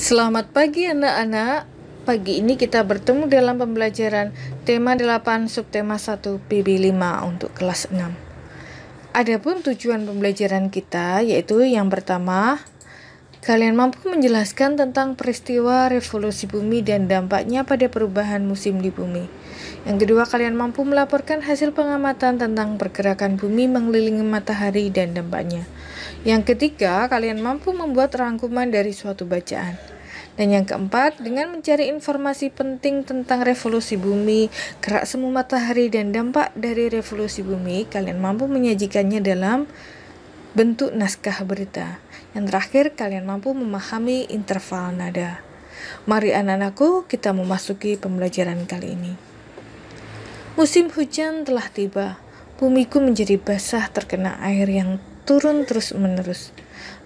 Selamat pagi anak-anak. Pagi ini kita bertemu dalam pembelajaran tema 8 subtema 1 PB 5 untuk kelas 6. Adapun tujuan pembelajaran kita yaitu yang pertama, kalian mampu menjelaskan tentang peristiwa revolusi bumi dan dampaknya pada perubahan musim di bumi. Yang kedua, kalian mampu melaporkan hasil pengamatan tentang pergerakan bumi mengelilingi matahari dan dampaknya. Yang ketiga, kalian mampu membuat rangkuman dari suatu bacaan. Dan yang keempat, dengan mencari informasi penting tentang revolusi bumi, gerak semu matahari, dan dampak dari revolusi bumi, kalian mampu menyajikannya dalam bentuk naskah berita. Yang terakhir, kalian mampu memahami interval nada. Mari anak-anakku, kita memasuki pembelajaran kali ini. Musim hujan telah tiba. Bumiku menjadi basah terkena air yang turun terus-menerus.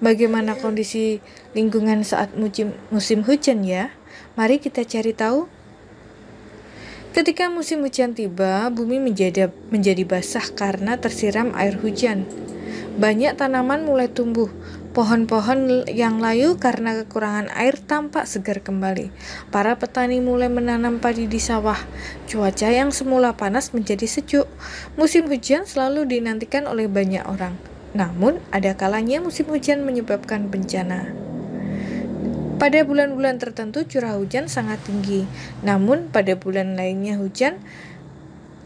Bagaimana kondisi lingkungan saat musim hujan ya? Mari kita cari tahu. Ketika musim hujan tiba, bumi menjadi basah karena tersiram air hujan. Banyak tanaman mulai tumbuh. Pohon-pohon yang layu karena kekurangan air tampak segar kembali. Para petani mulai menanam padi di sawah. Cuaca yang semula panas menjadi sejuk. Musim hujan selalu dinantikan oleh banyak orang. Namun, ada kalanya musim hujan menyebabkan bencana. Pada bulan-bulan tertentu curah hujan sangat tinggi. Namun, pada bulan lainnya hujan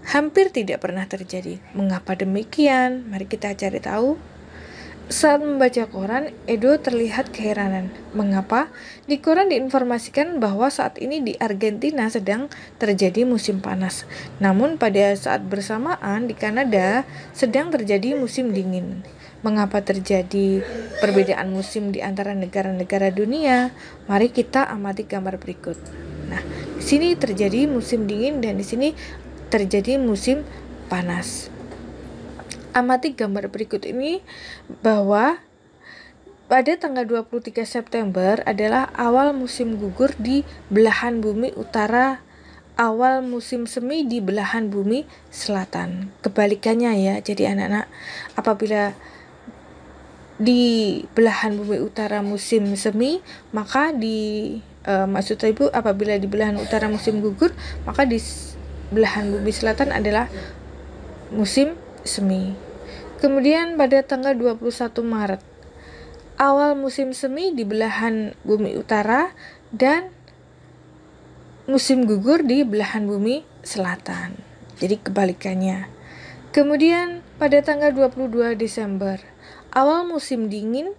hampir tidak pernah terjadi. Mengapa demikian? Mari kita cari tahu. Saat membaca koran, Edo terlihat keheranan. Mengapa? Di koran diinformasikan bahwa saat ini di Argentina sedang terjadi musim panas. Namun pada saat bersamaan di Kanada sedang terjadi musim dingin. Mengapa terjadi perbedaan musim di antara negara-negara dunia? Mari kita amati gambar berikut. Nah, di sini terjadi musim dingin dan di sini terjadi musim panas. Amati gambar berikut ini bahwa pada tanggal 23 September adalah awal musim gugur di belahan bumi utara, awal musim semi di belahan bumi selatan. Kebalikannya ya, jadi anak-anak, apabila di belahan bumi utara musim semi, maka maksud ibu apabila di belahan utara musim gugur, maka di belahan bumi selatan adalah musim semi. Kemudian pada tanggal 21 Maret, awal musim semi di belahan bumi utara dan musim gugur di belahan bumi selatan. Jadi kebalikannya. Kemudian pada tanggal 22 Desember, awal musim dingin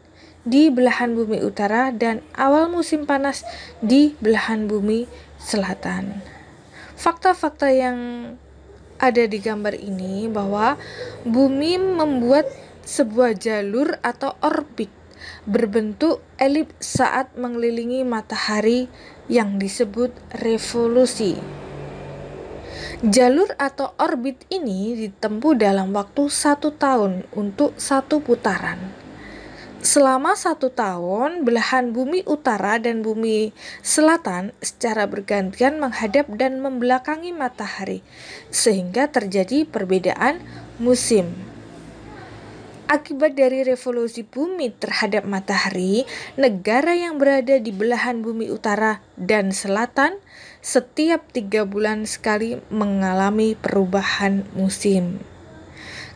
di belahan bumi utara dan awal musim panas di belahan bumi selatan. Fakta-fakta yang ada di gambar ini bahwa bumi membuat sebuah jalur atau orbit berbentuk elips saat mengelilingi matahari yang disebut revolusi. Jalur atau orbit ini ditempuh dalam waktu 1 tahun untuk 1 putaran. Selama 1 tahun, belahan bumi utara dan bumi selatan secara bergantian menghadap dan membelakangi matahari, sehingga terjadi perbedaan musim. Akibat dari revolusi bumi terhadap matahari, negara yang berada di belahan bumi utara dan selatan setiap 3 bulan sekali mengalami perubahan musim.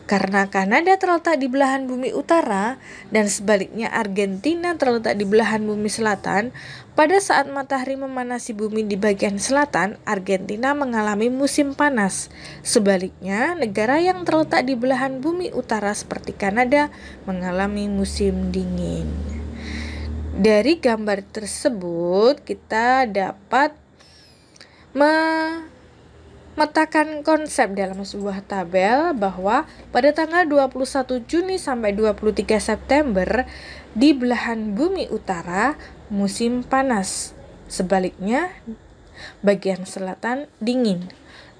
Karena Kanada terletak di belahan bumi utara dan sebaliknya Argentina terletak di belahan bumi selatan, pada saat matahari memanasi bumi di bagian selatan, Argentina mengalami musim panas. Sebaliknya, negara yang terletak di belahan bumi utara seperti Kanada mengalami musim dingin. Dari gambar tersebut, kita dapat memetakan konsep dalam sebuah tabel bahwa pada tanggal 21 Juni sampai 23 September di belahan bumi utara musim panas. Sebaliknya bagian selatan dingin.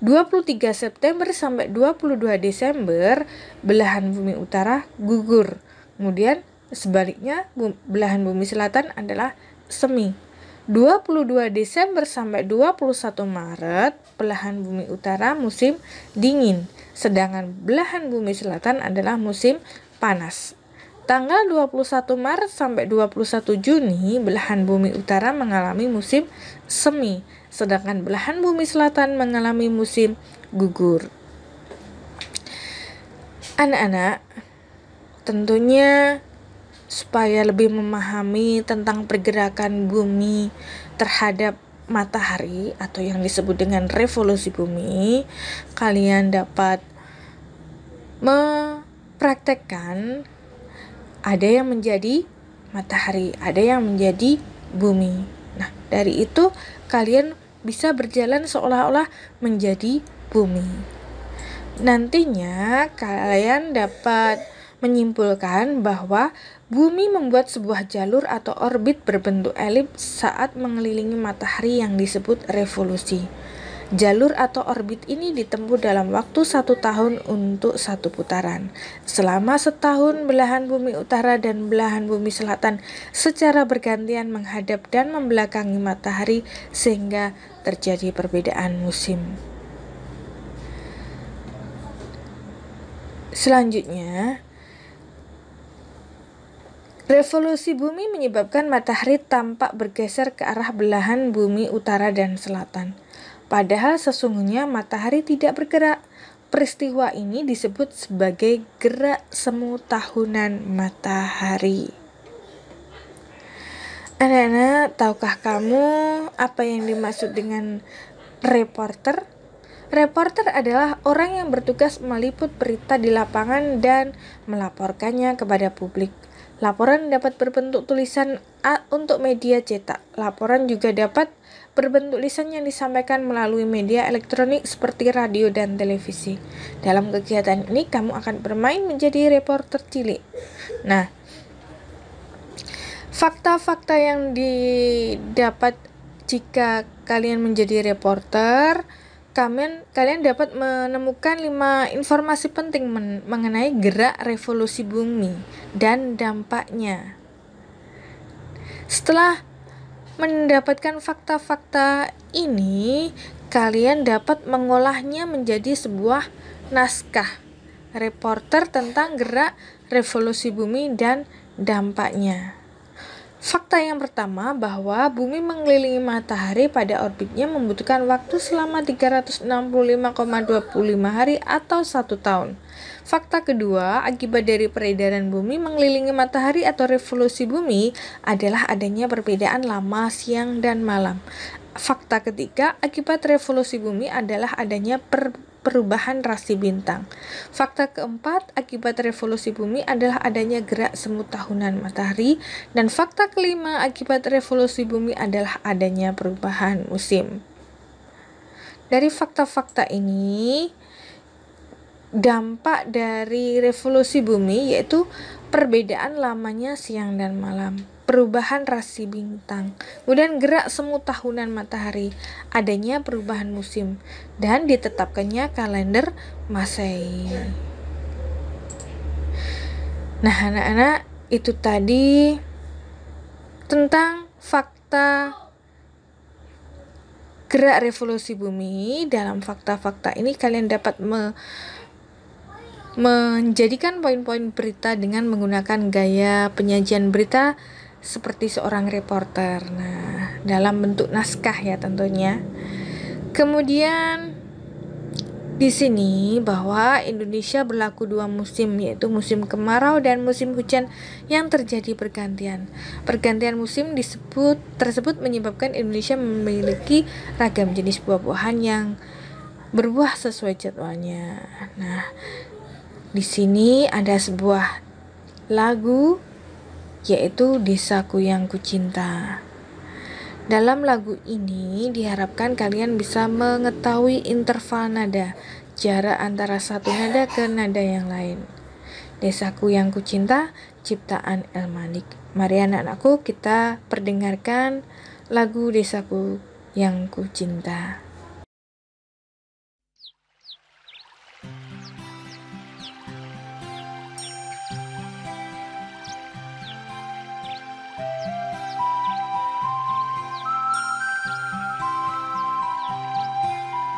23 September sampai 22 Desember belahan bumi utara gugur. Kemudian sebaliknya belahan bumi selatan adalah semi. 22 Desember sampai 21 Maret belahan bumi utara musim dingin, sedangkan belahan bumi selatan adalah musim panas. tanggal 21 Maret sampai 21 Juni, belahan bumi utara mengalami musim semi, sedangkan belahan bumi selatan mengalami musim gugur. Anak-anak, tentunya supaya lebih memahami tentang pergerakan bumi terhadap matahari atau yang disebut dengan revolusi bumi, kalian dapat mempraktekkan ada yang menjadi matahari, ada yang menjadi bumi. Nah, dari itu kalian bisa berjalan seolah-olah menjadi bumi. Nantinya kalian dapat menyimpulkan bahwa bumi membuat sebuah jalur atau orbit berbentuk elips saat mengelilingi matahari yang disebut revolusi. Jalur atau orbit ini ditempuh dalam waktu 1 tahun untuk 1 putaran. Selama setahun, belahan bumi utara dan belahan bumi selatan secara bergantian menghadap dan membelakangi matahari sehingga terjadi perbedaan musim. Selanjutnya, revolusi bumi menyebabkan matahari tampak bergeser ke arah belahan bumi utara dan selatan. Padahal sesungguhnya matahari tidak bergerak. Peristiwa ini disebut sebagai gerak semu tahunan matahari. Anak-anak, tahukah kamu apa yang dimaksud dengan reporter? Reporter adalah orang yang bertugas meliput berita di lapangan dan melaporkannya kepada publik. Laporan dapat berbentuk tulisan untuk media cetak. Laporan juga dapat berbentuk lisan yang disampaikan melalui media elektronik seperti radio dan televisi. Dalam kegiatan ini kamu akan bermain menjadi reporter cilik. Nah, fakta-fakta yang didapat jika kalian menjadi reporter, kalian dapat menemukan 5 informasi penting mengenai gerak revolusi bumi dan dampaknya. Setelah mendapatkan fakta-fakta ini, kalian dapat mengolahnya menjadi sebuah naskah reporter tentang gerak revolusi bumi dan dampaknya. Fakta yang pertama bahwa bumi mengelilingi matahari pada orbitnya membutuhkan waktu selama 365,25 hari atau 1 tahun. Fakta kedua, akibat dari peredaran bumi mengelilingi matahari atau revolusi bumi adalah adanya perbedaan lama siang dan malam. Fakta ketiga, akibat revolusi bumi adalah adanya perubahan rasi bintang. Fakta keempat, akibat revolusi bumi adalah adanya gerak semu tahunan matahari. Dan fakta kelima, akibat revolusi bumi adalah adanya perubahan musim. Dari fakta-fakta ini, dampak dari revolusi bumi yaitu perbedaan lamanya siang dan malam, perubahan rasi bintang, kemudian gerak semu tahunan matahari, adanya perubahan musim, dan ditetapkannya kalender Masehi. Nah, anak-anak, itu tadi tentang fakta gerak revolusi bumi. Dalam fakta-fakta ini kalian dapat menjadikan poin-poin berita dengan menggunakan gaya penyajian berita seperti seorang reporter. Nah, dalam bentuk naskah ya tentunya. Kemudian di sini bahwa Indonesia berlaku 2 musim, yaitu musim kemarau dan musim hujan yang terjadi bergantian. Pergantian musim tersebut menyebabkan Indonesia memiliki ragam jenis buah-buahan yang berbuah sesuai jadwalnya. Nah, di sini ada sebuah lagu yaitu Desaku yang Kucinta. Dalam lagu ini diharapkan kalian bisa mengetahui interval nada, jarak antara satu nada ke nada yang lain. Desaku yang Kucinta, ciptaan El-Malik. Mari anak-anakku kita perdengarkan lagu Desaku yang Kucinta.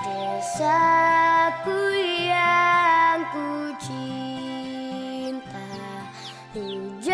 Desaku yang ku cinta, hujan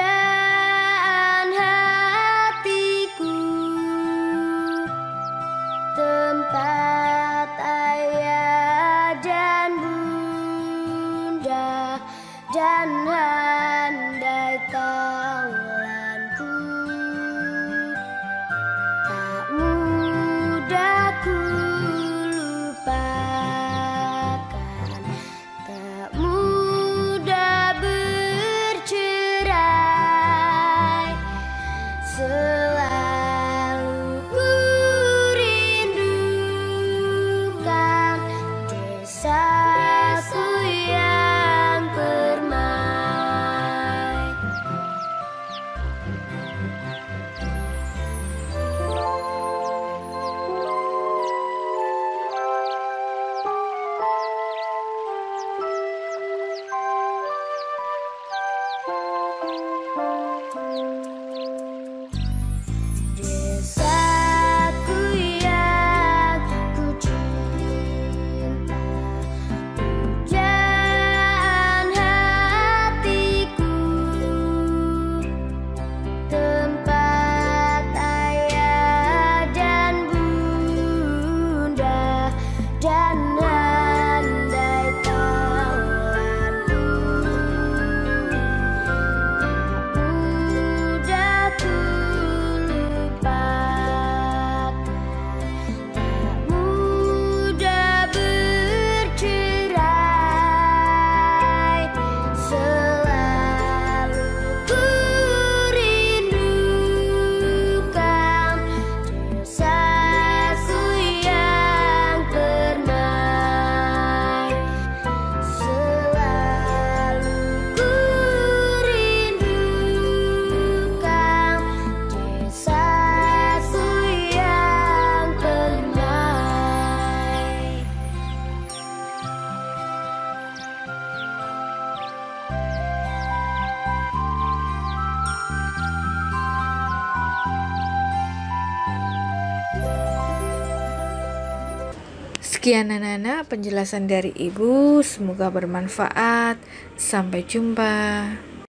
Sekian anak-anak penjelasan dari Ibu, semoga bermanfaat. Sampai jumpa.